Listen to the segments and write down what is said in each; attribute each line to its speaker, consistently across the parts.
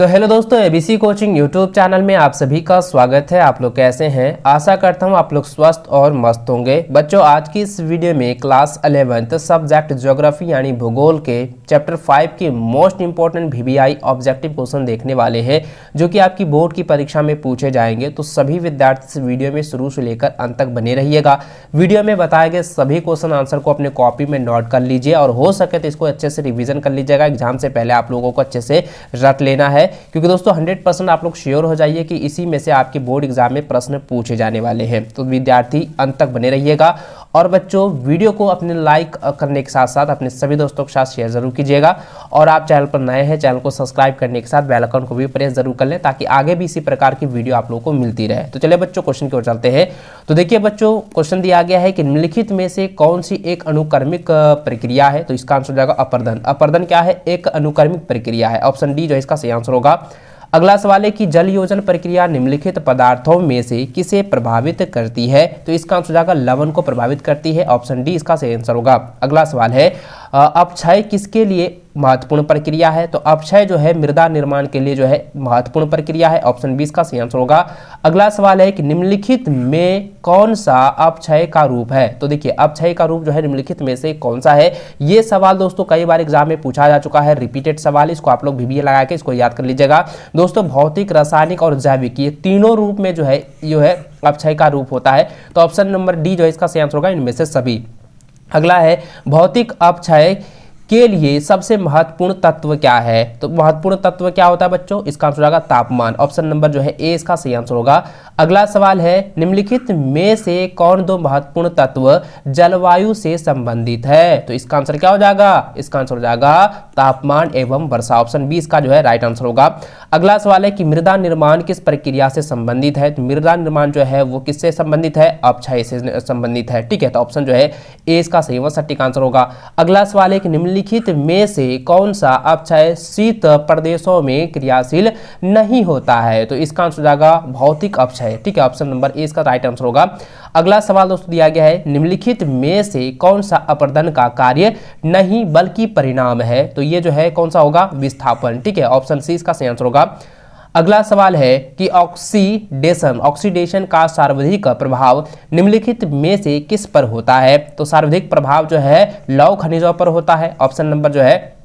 Speaker 1: तो हेलो दोस्तों, ABC coaching YouTube channel में आप सभी का स्वागत है। आप लोग कैसे हैं? आशा करता हूं आप लोग स्वस्थ और मस्त होंगे। बच्चों, आज की इस वीडियो में क्लास 11th सब्जेक्ट ज्योग्राफी यानी भूगोल के चैप्टर 5 के most important VVI objective question देखने वाले हैं, जो कि आपकी बोर्ड की परीक्षा में पूछे जाएंगे। तो सभी विद्यार्थी इस वीडियो में शुरू से लेकर अंत तक बने रहिएगा। वीडियो में बताए गए सभी क्वेश्चन आंसर को अपने कॉपी में नोट कर लीजिए और हो सके तो इसको अच्छे से रिविजन कर लीजिएगा। एग्जाम से पहले आप लोगों को अच्छे से रट लेना है, क्योंकि दोस्तों 100% आप लोग श्योर हो जाइए कि इसी में से आपके बोर्ड एग्जाम में प्रश्न पूछे जाने वाले हैं। तो विद्यार्थी अंत तक बने रहिएगा। और बच्चों, वीडियो को अपने लाइक करने के साथ साथ अपने सभी दोस्तों के साथ शेयर जरूर कीजिएगा। और आप चैनल पर नए हैं, चैनल को सब्सक्राइब करने के साथ बेल आइकन को भी प्रेस जरूर कर लें, ताकि आगे भी इसी प्रकार की वीडियो आप लोगों को मिलती रहे। तो चलिए बच्चों, क्वेश्चन की ओर चलते हैं। तो देखिए बच्चों, क्वेश्चन दिया गया है कि निम्नलिखित में से कौन सी एक अनुक्रमिक प्रक्रिया है। तो इसका आंसर हो जाएगा अपर्दन। अपर्दन क्या है? एक अनुक्रमिक प्रक्रिया है। ऑप्शन डी जो है इसका सही आंसर होगा। अगला सवाल है कि जल योजन प्रक्रिया निम्नलिखित पदार्थों में से किसे प्रभावित करती है। तो इसका आंसर हो जाएगा लवण को प्रभावित करती है। ऑप्शन डी इसका सही आंसर होगा। अगला सवाल है अपक्षय किसके लिए महत्वपूर्ण प्रक्रिया है। तो अपक्षय जो है मृदा निर्माण के लिए जो है महत्वपूर्ण प्रक्रिया है। ऑप्शन 20 का सही आंसर होगा। अगला सवाल है कि निम्नलिखित में कौन सा अपक्षय का रूप है। तो देखिए, अपक्षय का रूप जो है निम्नलिखित में से कौन सा है। ये सवाल दोस्तों कई बार एग्जाम में पूछा जा चुका है, रिपीटेड सवाल। इसको आप लोग VBA लगा के इसको याद कर लीजिएगा। दोस्तों, भौतिक, रासायनिक और जैविक, ये तीनों रूप में जो है अपक्षय का रूप होता है। तो ऑप्शन नंबर डी जो है इसका सही आंसर होगा इनमें से सभी। अगला है भौतिक अपक्षय के लिए सबसे महत्वपूर्ण तत्व क्या है। तो महत्वपूर्ण तत्व क्या होता है बच्चों? इसका आंसर होगा तापमान। ऑप्शन नंबर जो है ए इसका सही आंसर होगा। अगला सवाल है निम्नलिखित में से कौन दो महत्वपूर्ण तत्व जलवायु से संबंधित है। तो इसका आंसर क्या हो जाएगा? इसका आंसर हो जाएगा तापमान एवं वर्षा। ऑप्शन 20 का जो है राइट आंसर होगा। अगला सवाल है कि मृदा निर्माण किस प्रक्रिया से संबंधित है। तो मृदा निर्माण जो है वो किससे संबंधित है? अपक्षय से संबंधित है। ठीक है, तो ऑप्शन जो है ए इसका सही व सटीक आंसर होगा। अगला सवाल है कि निम्नलिखित में से कौन सा अपक्षय शीत प्रदेशों में क्रियाशील नहीं होता है। तो इसका आंसर हो जाएगा भौतिक अपक्षय। ठीक है, ऑप्शन नंबर ए इसका राइट आंसर होगा। अगला सवाल दोस्तों दिया गया है निम्नलिखित में से कौन सा अपर्दन का कार्य नहीं बल्कि परिणाम है। तो ये जो है कौन सा होगा? विस्थापन। ठीक है, ऑप्शन सी इसका सही आंसर होगा। अगला सवाल है कि ऑक्सीडेशन का सर्वाधिक प्रभाव निम्नलिखित में से किस पर होता है। तो सर्वाधिक प्रभाव जो है लौह खनिजों पर होता है। ऑप्शन नंबर जो है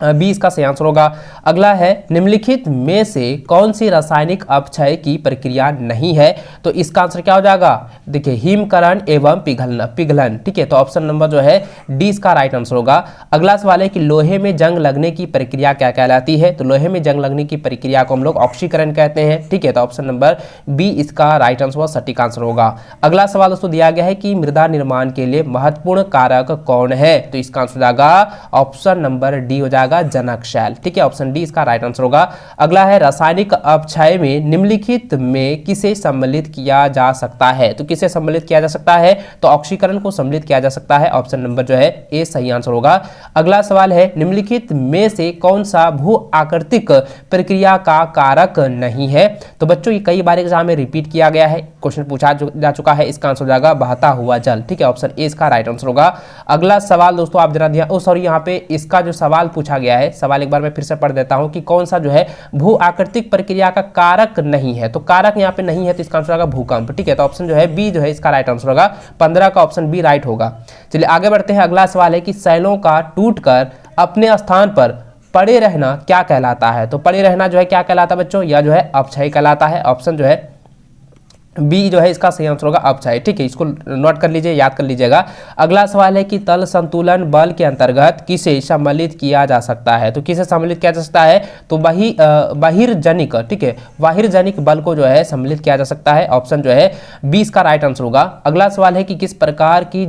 Speaker 1: 20 का सही आंसर होगा। अगला है निम्नलिखित में से कौन सी रासायनिक अपक्षय की प्रक्रिया नहीं है। तो इसका आंसर क्या हो जाएगा? देखिए, हिमकरण एवं पिघलन। ठीक है, तो ऑप्शन नंबर जो है डी इसका राइट आंसर होगा। अगला सवाल है कि लोहे में जंग लगने की प्रक्रिया क्या कहलाती है। तो लोहे में जंग लगने की प्रक्रिया को हम लोग ऑक्सीकरण कहते हैं। ठीक है, तो ऑप्शन नंबर बी इसका राइट आंसर व सटीक आंसर होगा। अगला सवाल दोस्तों दिया गया है कि मृदा निर्माण के लिए महत्वपूर्ण कारक कौन है। तो इसका आंसर हो जाएगा ऑप्शन नंबर डी हो जाएगा जनक शैल। ठीक है, ऑप्शन डी इसका राइट आंसर होगा। अगला है रासायनिक अपक्षय में निम्नलिखित में किसे सम्मिलित किया जा सकता है। तो किसे सम्मिलित किया जा सकता है? तो ऑक्सीकरण को सम्मिलित किया जा सकता है। ऑप्शन नंबर जो है ए सही आंसर होगा। अगला सवाल है निम्नलिखित में से कौन सा भू आकृतिक प्रक्रिया का कारक नहीं है। तो बच्चों, ये कई बार एग्जाम में रिपीट किया गया है, क्वेश्चन पूछा जा चुका है। इसका आंसर हो जाएगा बहता हुआ जल। ठीक है, ऑप्शन ए इसका राइट आंसर होगा। अगला सवाल दोस्तों आप जरा ध्यान, सॉरी, यहाँ पे इसका जो सवाल पूछा गया है, सवाल एक बार मैं फिर से पढ़ देता हूं कि कौन सा जो है भू आकृतिक प्रक्रिया का कारक नहीं है। तो कारक यहाँ पे नहीं है, तो इसका आंसर होगा भूकंप। ठीक है, तो ऑप्शन जो है बी जो है इसका राइट आंसर होगा। 15 का ऑप्शन बी राइट होगा। चलिए आगे बढ़ते हैं। अगला सवाल है कि शैलों का टूटकर अपने स्थान पर पड़े रहना क्या कहलाता है। तो पड़े रहना जो है क्या कहलाता है बच्चों? यह जो है अपक्षय कहलाता है। ऑप्शन जो है बी जो है इसका सही आंसर होगा अपक्षय। ठीक है, इसको नोट कर लीजिए, याद कर लीजिएगा। अगला सवाल है कि तल संतुलन बल के अंतर्गत किसे सम्मिलित किया जा सकता है। तो किसे सम्मिलित किया जा सकता है? तो बहिर्जनिक, ठीक है, बाहिर्जनिक बल को जो है सम्मिलित किया जा सकता है। ऑप्शन जो है 20 का राइट आंसर होगा। अगला सवाल है कि किस प्रकार की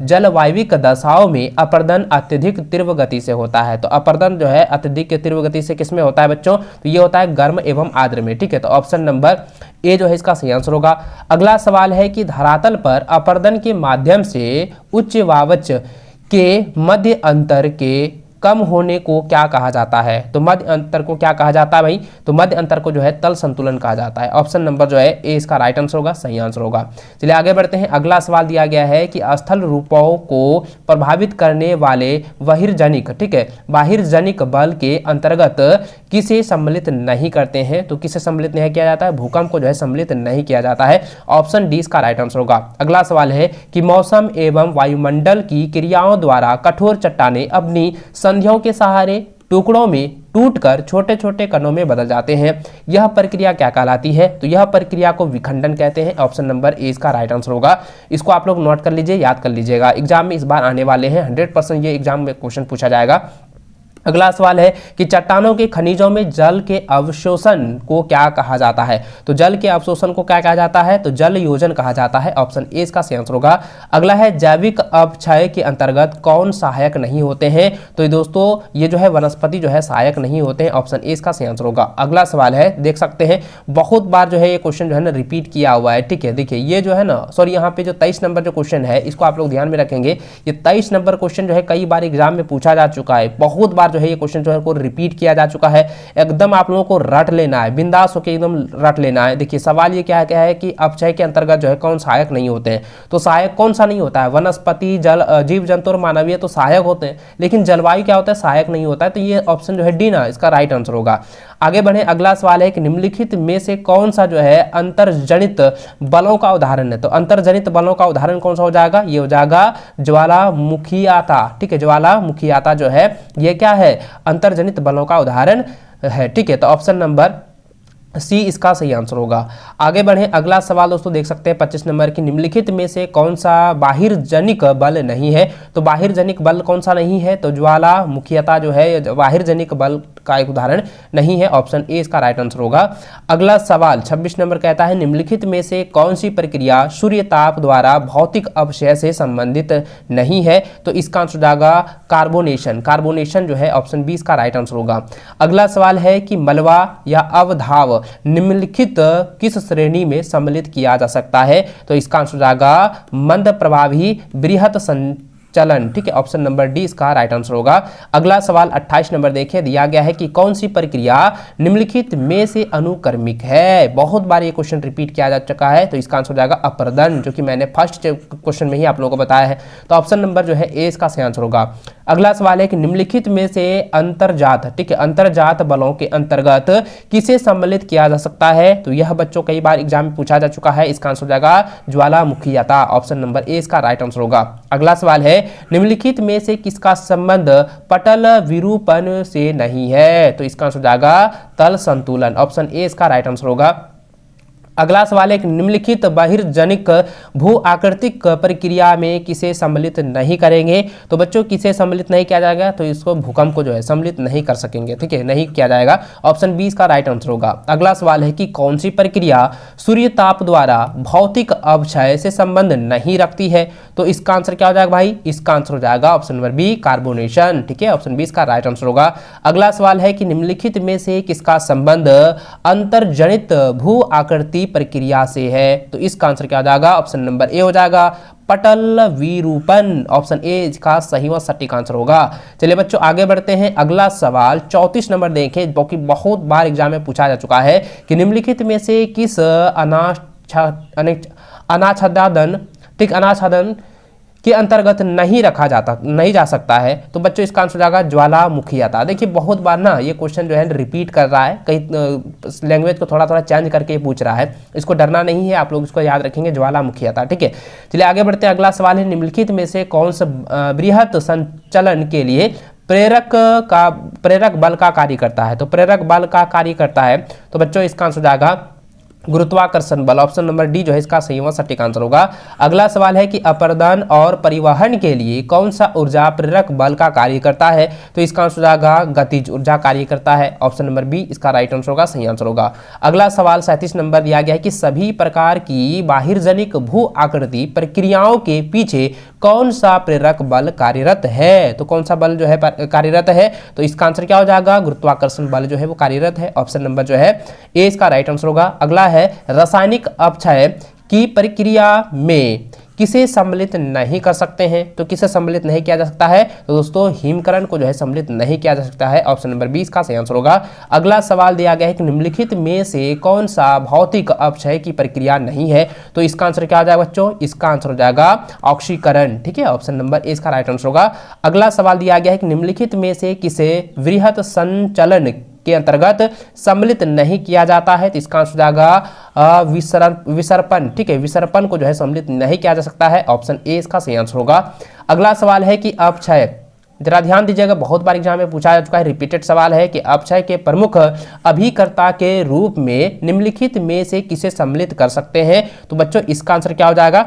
Speaker 1: जलवायविक दशाओं में अपर्दन अत्यधिक तीव्र गति से होता है। तो अपर्दन जो है अत्यधिक तीव्र गति से किसमें होता है बच्चों? तो ये होता है गर्म एवं आर्द्र में। ठीक है, तो ऑप्शन नंबर ए जो है इसका सही आंसर होगा। अगला सवाल है कि धरातल पर अपर्दन के माध्यम से उच्च वावच के मध्य अंतर के कम होने को क्या कहा जाता है? तो मध्य अंतर को क्या कहा जाता है भाई? तो मध्य अंतर को जो है तल संतुलन कहा जाता है। ऑप्शन नंबर जो है ए इसका राइट आंसर होगा, सही आंसर होगा। चलिए आगे बढ़ते हैं। अगला सवाल दिया गया है कि स्थल रूपों को प्रभावित करने वाले बहिर्जनिक, ठीक है, बाहिर्जनिक बल के अंतर्गत किसे सम्मिलित नहीं करते हैं? तो किसे सम्मिलित नहीं किया जाता है? भूकंप को जो है सम्मिलित नहीं किया जाता है। ऑप्शन डी इसका राइट आंसर होगा। अगला सवाल है कि मौसम एवं वायुमंडल की क्रियाओं द्वारा कठोर चट्टानें अपनी संधियों के सहारे टुकड़ों में टूटकर छोटे छोटे कणों में बदल जाते हैं। यह प्रक्रिया क्या कहलाती है? तो यह प्रक्रिया को विखंडन कहते हैं। ऑप्शन नंबर ए इसका राइट आंसर होगा। इसको आप लोग नोट कर लीजिए, याद कर लीजिएगा, एग्जाम में इस बार आने वाले हैं, 100% ये एग्जाम में क्वेश्चन पूछा जाएगा। अगला सवाल है कि चट्टानों के खनिजों में जल के अवशोषण को क्या कहा जाता है? तो जल के अवशोषण को क्या कहा जाता है? तो जल योजन कहा जाता है। ऑप्शन ए इसका सही आंसर होगा। अगला है जैविक अपक्षय के अंतर्गत कौन सहायक नहीं होते हैं? तो दोस्तों ये जो है वनस्पति जो है सहायक नहीं होते हैं। ऑप्शन ए इसका सही आंसर होगा। अगला सवाल है, देख सकते हैं बहुत बार जो है ये क्वेश्चन जो है ना रिपीट किया हुआ है, ठीक है। देखिए ये जो है ना, सॉरी यहाँ पे जो 23 नंबर जो क्वेश्चन है इसको आप लोग ध्यान में रखेंगे। ये 23 नंबर क्वेश्चन जो है कई बार एग्जाम में पूछा जा चुका है, बहुत बार जो है ये क्वेश्चन जो है को रिपीट किया जा चुका है। एकदम आप लोगों को रट लेना है, बिंदास होकर एकदम रट लेना है। देखिए सवाल ये क्या है कि अपक्षय के अंतर्गत जो है कौन सहायक नहीं होते हैं? तो सहायक कौन सा नहीं होता है? वनस्पति, जल, जीव जंतु और मानवीय तो सहायक होते हैं, लेकिन जलवायु क्या होता है? सहायक नहीं होता है। तो ये ऑप्शन जो है डी ना इसका राइट आंसर होगा। आगे बढ़े। अगला सवाल है कि निम्नलिखित में से कौन सा जो है अंतर्जनित बलों का उदाहरण है? तो अंतर्जनित बलों का उदाहरण कौन सा हो जाएगा? ये हो जाएगा ज्वालामुखीता, ठीक है। ज्वालामुखीता जो है ये क्या है? अंतर्जनित बलों का उदाहरण है, ठीक है। तो ऑप्शन नंबर सी इसका सही आंसर होगा। आगे बढ़े। अगला सवाल दोस्तों देख सकते हैं 25 नंबर की, निम्नलिखित में से कौन सा बाहिर्जनिक बल नहीं है? तो बाहिर्जनिक बल कौन सा नहीं है? तो ज्वालामुखीता जो है बाहिर्जनिक बल का एक उदाहरण नहीं है। ऑप्शन ए इसका राइट आंसर होगा। अगला सवाल 26 नंबर कहता है निम्नलिखित में से कौन सी प्रक्रिया सूर्य ताप द्वारा भौतिक अपक्षय से संबंधित नहीं है? तो इसका आंसर जाएगा कार्बोनेशन। कार्बोनेशन जो है ऑप्शन बी इसका राइट आंसर होगा। अगला सवाल है कि मलबा या अवधाव निम्नलिखित किस श्रेणी में सम्मिलित किया जा सकता है? तो इसका आंसर जाएगा मंद प्रभावी बृहत चलन, ठीक है। ऑप्शन नंबर डी इसका राइट आंसर होगा। अगला सवाल 28 नंबर देखिए, दिया गया है कि कौन सी प्रक्रिया निम्नलिखित में से अनुक्रमिक है? बहुत बार ये क्वेश्चन रिपीट किया जा चुका है, तो इसका आंसर हो जाएगा अपर्दन, जो कि मैंने फर्स्ट क्वेश्चन में ही आप लोगों को बताया है। तो ऑप्शन नंबर जो है ए इसका सही आंसर होगा। अगला सवाल है कि निम्नलिखित में से अंतर्जात, ठीक है, अंतर्जात बलों के अंतर्गत किसे सम्मिलित किया जा सकता है? तो यह बच्चों कई बार एग्जाम में पूछा जा चुका है। इसका आंसर हो जाएगा ज्वालामुखीता। ऑप्शन नंबर ए इसका राइट आंसर होगा। अगला सवाल है निम्नलिखित में से किसका संबंध पटल विरूपण से नहीं है? तो इसका आंसर हो जाएगा तल संतुलन। ऑप्शन ए इसका राइट आंसर होगा। अगला सवाल है निम्नलिखित बहिर्जनिक भू आकृतिक प्रक्रिया में किसे सम्मिलित नहीं करेंगे? तो बच्चों किसे सम्मिलित नहीं किया जाएगा? तो इसको भूकंप को जो है सम्मिलित नहीं कर सकेंगे, ठीक है, नहीं किया जाएगा। ऑप्शन बी इसका राइट आंसर होगा। अगला सवाल है कि कौन सी प्रक्रिया सूर्य ताप द्वारा भौतिक अपक्षय से संबंध नहीं रखती है? तो इसका आंसर क्या हो जाएगा भाई? इसका आंसर हो जाएगा ऑप्शन नंबर बी कार्बोनेशन, ठीक है। ऑप्शन बी इसका राइट आंसर होगा। अगला सवाल है कि निम्नलिखित में से किसका संबंध अंतर्जनित भू आकृति प्रक्रिया से है? तो इसका आंसर क्या हो जाएगा? ऑप्शन नंबर ए हो जाएगा पटल विरूपण। ऑप्शन ए इसका सही व सटीक आंसर होगा। चलिए बच्चों आगे बढ़ते हैं। अगला सवाल 34 नंबर देखें, जो कि बहुत बार एग्जाम में पूछा जा चुका है कि निम्नलिखित में से किस अनाच्छादन, ठीक, अनाच्छादन के अंतर्गत नहीं जा सकता है? तो बच्चों इसका आंसर जाएगा ज्वालामुखीता। देखिए बहुत बार ना ये क्वेश्चन जो है रिपीट कर रहा है, कई लैंग्वेज को थोड़ा थोड़ा चेंज करके पूछ रहा है। इसको डरना नहीं है, आप लोग इसको याद रखेंगे ज्वालामुखीता, ठीक है। चलिए आगे बढ़ते हैं। अगला सवाल है निम्नलिखित में से कौन सा बृहत संचलन के लिए प्रेरक बल का कार्य करता है? तो प्रेरक बल का कार्य करता है, तो बच्चों इसका आंसर जाएगा गुरुत्वाकर्षण बल। ऑप्शन नंबर डी जो है इसका सही व सटीक आंसर होगा। अगला सवाल है कि अपर्दन और परिवहन के लिए कौन सा ऊर्जा प्रेरक बल का कार्य करता है? तो इसका आंसर जाएगा गतिज ऊर्जा कार्य करता है। ऑप्शन नंबर बी इसका राइट आंसर होगा, सही आंसर होगा। अगला सवाल 37 नंबर दिया गया है कि सभी प्रकार की बाहिर्जनिक भू आकृति प्रक्रियाओं के पीछे कौन सा प्रेरक बल कार्यरत है? तो कौन सा बल जो है कार्यरत है? तो इसका आंसर क्या हो जाएगा? गुरुत्वाकर्षण बल जो है वो कार्यरत है। ऑप्शन नंबर जो है ए इसका राइट आंसर होगा। अगला है रासायनिक अपक्षय की प्रक्रिया में किसे सम्मिलित नहीं कर सकते हैं। तो किसे सम्मिलित नहीं किया जा सकता है, तो दोस्तों हिमकरण को जो है सम्मिलित नहीं किया जा सकता है। ऑप्शन नंबर 20 का सही आंसर होगा। अगला सवाल दिया गया है कि निम्नलिखित में से कौन सा भौतिक अपक्षय की प्रक्रिया नहीं है। तो इसका आंसर क्या हो जाएगा बच्चों, इसका आंसर हो जाएगा ऑक्सीकरण। ठीक है, ऑप्शन नंबर ए इसका राइट आंसर होगा। अगला सवाल दिया गया है कि निम्नलिखित में से किसे वृहत संचलन के अंतर्गत सम्मिलित नहीं किया जाता है। तो इसका आंसर हो जाएगा विसर्पण। ठीक है, विसर्पण को जो है सम्मिलित नहीं किया जा सकता है। ऑप्शन ए इसका सही आंसर होगा। अगला सवाल है कि अपक्षय, जरा ध्यान दीजिएगा, बहुत बार एग्जाम में पूछा जा चुका है, रिपीटेड सवाल है कि अपक्षय के प्रमुख अभिकर्ता के रूप में निम्नलिखित में से किसे सम्मिलित कर सकते हैं। तो बच्चों इसका आंसर क्या हो जाएगा,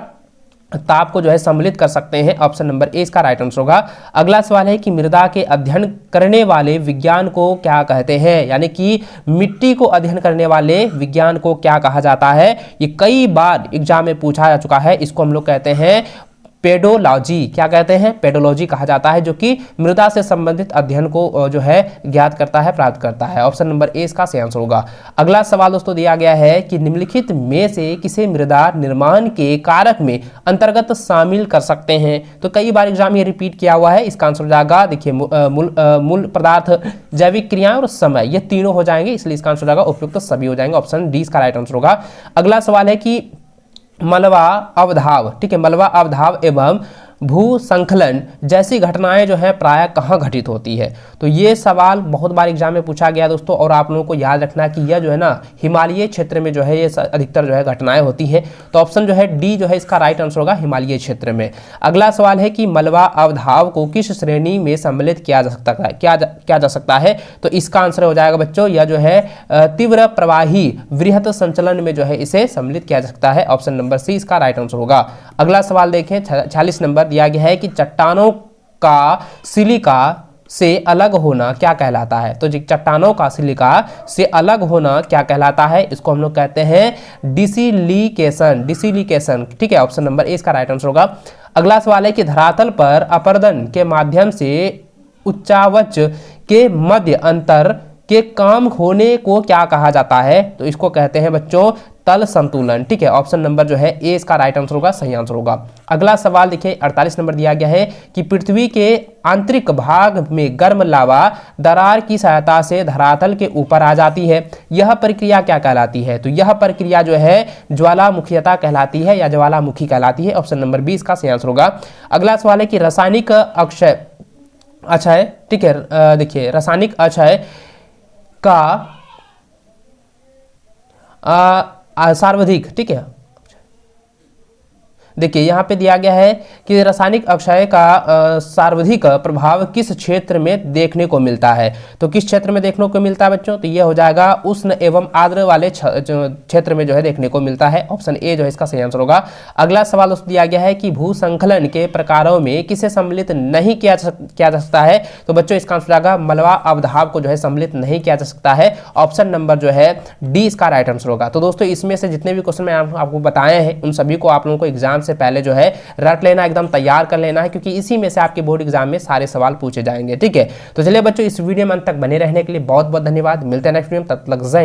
Speaker 1: ताप को जो है सम्मिलित कर सकते हैं। ऑप्शन नंबर ए इसका राइट आंसर होगा। अगला सवाल है कि मृदा के अध्ययन करने वाले विज्ञान को क्या कहते हैं, यानी कि मिट्टी को अध्ययन करने वाले विज्ञान को क्या कहा जाता है। ये कई बार एग्जाम में पूछा जा चुका है। इसको हम लोग कहते हैं पेडोलॉजी। क्या कहते हैं, पेडोलॉजी कहा जाता है, जो कि मृदा से संबंधित अध्ययन को जो है ज्ञात करता है, प्राप्त करता है। ऑप्शन नंबर ए इसका सही आंसर होगा। अगला सवाल दोस्तों दिया गया है कि निम्नलिखित में से किसे मृदा निर्माण के कारक में अंतर्गत शामिल कर सकते हैं। तो कई बार एग्जाम ये रिपीट किया हुआ है। इसका आंसर हो जाएगा, देखिए मूल पदार्थ, जैविक क्रियाएं और समय, ये तीनों हो जाएंगे, इसलिए इसका आंसर हो जाएगा उपयुक्त सभी हो जाएंगे। ऑप्शन डी इसका राइट आंसर होगा। अगला सवाल है कि मलबा अवधाव, ठीक है, मलबा अवधाव एवं भू संखलन जैसी घटनाएं जो है प्रायः कहाँ घटित होती है। तो ये सवाल बहुत बार एग्जाम में पूछा गया दोस्तों, और आप लोगों को याद रखना कि यह जो है ना हिमालय क्षेत्र में जो है ये अधिकतर जो है घटनाएं होती हैं। तो ऑप्शन जो है डी जो है इसका राइट आंसर होगा, हिमालय क्षेत्र में। अगला सवाल है कि मलबा अवधाव को किस श्रेणी में सम्मिलित किया जा सकता है, किया जा सकता है। तो इसका आंसर हो जाएगा बच्चों, यह जो है तीव्र प्रवाही वृहत संचलन में जो है इसे सम्मिलित किया जा सकता है। ऑप्शन नंबर सी इसका राइट आंसर होगा। अगला सवाल देखें 46 नंबर दिया गया है कि चट्टानों का सिलिका से अलग होना क्या कहलाता है। तो चट्टानों का सिलिका से अलग होना क्या कहलाता है, इसको हम लोग कहते हैं डिसिलिकेशन। डिसिलिकेशन, ठीक है, ऑप्शन नंबर ए इसका राइट आंसर होगा। अगला सवाल है कि धरातल पर अपर्दन के माध्यम से उच्चावच के मध्य अंतर के काम होने को क्या कहा जाता है। तो इसको कहते हैं बच्चों तल संतुलन। ठीक है, ऑप्शन नंबर जो है ए इसका राइट आंसर होगा, सही आंसर होगा। अगला सवाल देखिए 48 नंबर दिया गया है कि पृथ्वी के आंतरिक भाग में गर्म लावा दरार की सहायता से धरातल के ऊपर आ जाती है, यह प्रक्रिया क्या कहलाती है। तो यह प्रक्रिया जो है ज्वालामुखीयता कहलाती है या ज्वालामुखी कहलाती है। ऑप्शन नंबर 20 का सही आंसर होगा। अगला सवाल है कि रासायनिक अक्षय, ठीक है, देखिए रासायनिक अक्षय का सार्वधिक, ठीक है, देखिए यहाँ पे दिया गया है कि रासायनिक अक्षय का सार्वधिक प्रभाव किस क्षेत्र में देखने को मिलता है। तो किस क्षेत्र में देखने को मिलता है बच्चों, तो ये हो जाएगा उष्ण एवं आर्द्र वाले क्षेत्र में जो है देखने को मिलता है। ऑप्शन ए जो है इसका सही आंसर होगा। अगला सवाल दिया गया है कि भू संखलन के प्रकारों में किसे सम्मिलित नहीं किया जा सकता है। तो बच्चों इसका आंसर जाएगा मलबा अवधाव को जो है सम्मिलित नहीं किया जा सकता है। ऑप्शन नंबर जो है डी इसका राइट आंसर होगा। तो दोस्तों इसमें से जितने भी क्वेश्चन मैं आपको बताए हैं उन सभी को आप लोगों को एग्जाम से पहले जो है रट लेना, एकदम तैयार कर लेना है, क्योंकि इसी में से आपके बोर्ड एग्जाम में सारे सवाल पूछे जाएंगे। ठीक है, तो चलिए बच्चों इस वीडियो में अंत तक बने रहने के लिए बहुत बहुत धन्यवाद। मिलते हैं नेक्स्ट वीडियो में, तब तक जय।